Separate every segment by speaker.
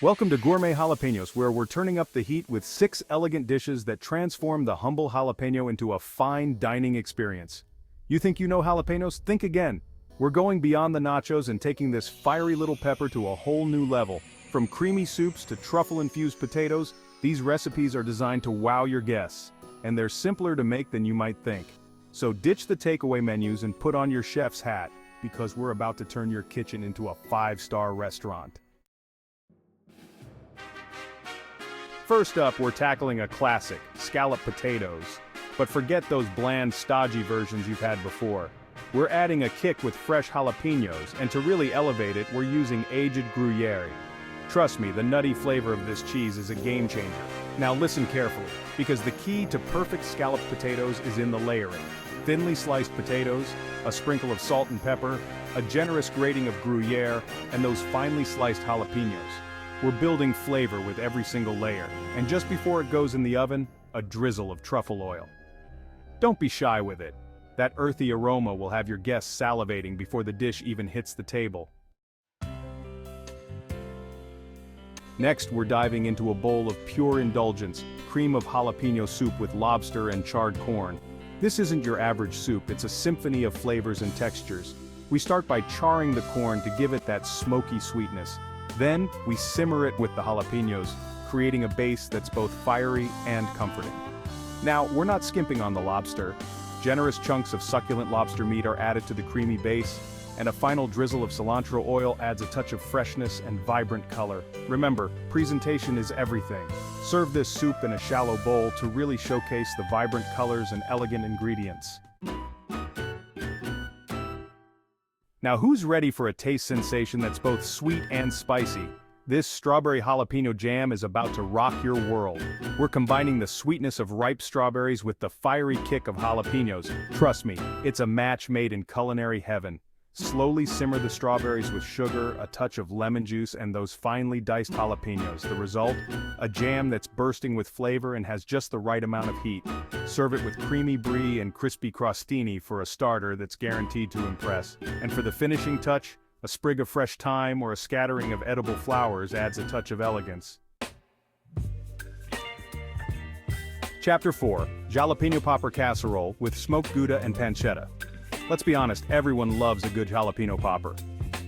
Speaker 1: Welcome to Gourmet Jalapeños, where we're turning up the heat with 6 elegant dishes that transform the humble jalapeno into a fine dining experience. You think you know jalapenos? Think again. We're going beyond the nachos and taking this fiery little pepper to a whole new level. From creamy soups to truffle-infused potatoes, these recipes are designed to wow your guests. And they're simpler to make than you might think. So ditch the takeaway menus and put on your chef's hat, because we're about to turn your kitchen into a 5-star restaurant. First up, we're tackling a classic, scalloped potatoes. But forget those bland, stodgy versions you've had before. We're adding a kick with fresh jalapeños, and to really elevate it, we're using aged Gruyere. Trust me, the nutty flavor of this cheese is a game changer. Now listen carefully, because the key to perfect scalloped potatoes is in the layering. Thinly sliced potatoes, a sprinkle of salt and pepper, a generous grating of Gruyere, and those finely sliced jalapeños. We're building flavor with every single layer, and just before it goes in the oven, a drizzle of truffle oil. Don't be shy with it. That earthy aroma will have your guests salivating before the dish even hits the table. Next, we're diving into a bowl of pure indulgence, cream of jalapeno soup with lobster and charred corn. This isn't your average soup, it's a symphony of flavors and textures. We start by charring the corn to give it that smoky sweetness. Then, we simmer it with the jalapeños, creating a base that's both fiery and comforting. Now, we're not skimping on the lobster. Generous chunks of succulent lobster meat are added to the creamy base, and a final drizzle of cilantro oil adds a touch of freshness and vibrant color. Remember, presentation is everything. Serve this soup in a shallow bowl to really showcase the vibrant colors and elegant ingredients. Now who's ready for a taste sensation that's both sweet and spicy? This strawberry jalapeno jam is about to rock your world. We're combining the sweetness of ripe strawberries with the fiery kick of jalapenos. Trust me, it's a match made in culinary heaven. Slowly simmer the strawberries with sugar, a touch of lemon juice, and those finely diced jalapenos. The result? A jam that's bursting with flavor and has just the right amount of heat. Serve it with creamy brie and crispy crostini for a starter that's guaranteed to impress. And for the finishing touch, a sprig of fresh thyme or a scattering of edible flowers adds a touch of elegance. Chapter 4. Jalapeno Popper Casserole with smoked Gouda and pancetta. Let's be honest, everyone loves a good jalapeno popper.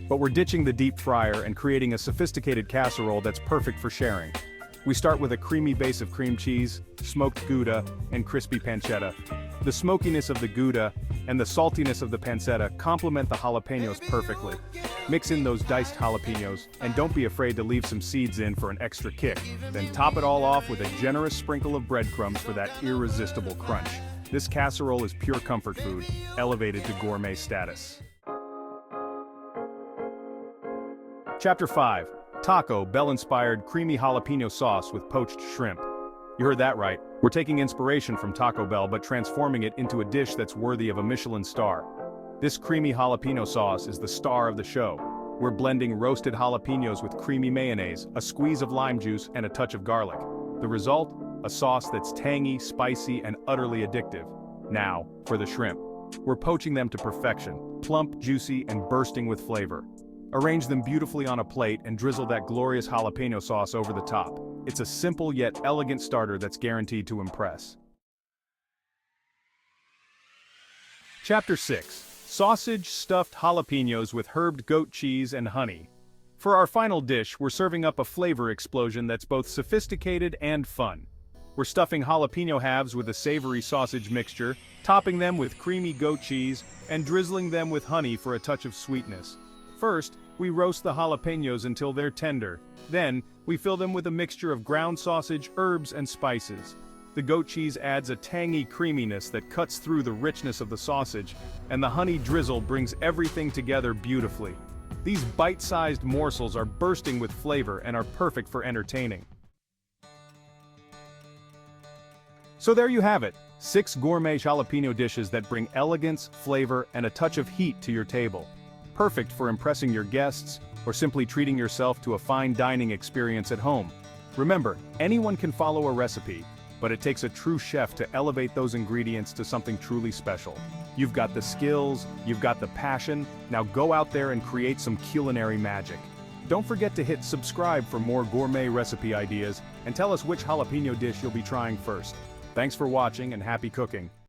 Speaker 1: But we're ditching the deep fryer and creating a sophisticated casserole that's perfect for sharing. We start with a creamy base of cream cheese, smoked Gouda, and crispy pancetta. The smokiness of the Gouda and the saltiness of the pancetta complement the jalapenos perfectly. Mix in those diced jalapenos, and don't be afraid to leave some seeds in for an extra kick. Then top it all off with a generous sprinkle of breadcrumbs for that irresistible crunch. This casserole is pure comfort food, elevated to gourmet status. Chapter 5. Taco Bell-inspired creamy jalapeno sauce with poached shrimp. You heard that right. We're taking inspiration from Taco Bell but transforming it into a dish that's worthy of a Michelin star. This creamy jalapeno sauce is the star of the show. We're blending roasted jalapenos with creamy mayonnaise, a squeeze of lime juice, and a touch of garlic. The result? A sauce that's tangy, spicy, and utterly addictive. Now, for the shrimp. We're poaching them to perfection, plump, juicy, and bursting with flavor. Arrange them beautifully on a plate and drizzle that glorious jalapeno sauce over the top. It's a simple yet elegant starter that's guaranteed to impress. Chapter 6. Sausage stuffed jalapenos with herbed goat cheese and honey. For our final dish, we're serving up a flavor explosion that's both sophisticated and fun. We're stuffing jalapeno halves with a savory sausage mixture, topping them with creamy goat cheese, and drizzling them with honey for a touch of sweetness. First, we roast the jalapenos until they're tender. Then, we fill them with a mixture of ground sausage, herbs, and spices. The goat cheese adds a tangy creaminess that cuts through the richness of the sausage, and the honey drizzle brings everything together beautifully. These bite-sized morsels are bursting with flavor and are perfect for entertaining. So there you have it, 6 gourmet jalapeno dishes that bring elegance, flavor, and a touch of heat to your table. Perfect for impressing your guests, or simply treating yourself to a fine dining experience at home. Remember, anyone can follow a recipe, but it takes a true chef to elevate those ingredients to something truly special. You've got the skills, you've got the passion, now go out there and create some culinary magic. Don't forget to hit subscribe for more gourmet recipe ideas, and tell us which jalapeno dish you'll be trying first. Thanks for watching and happy cooking.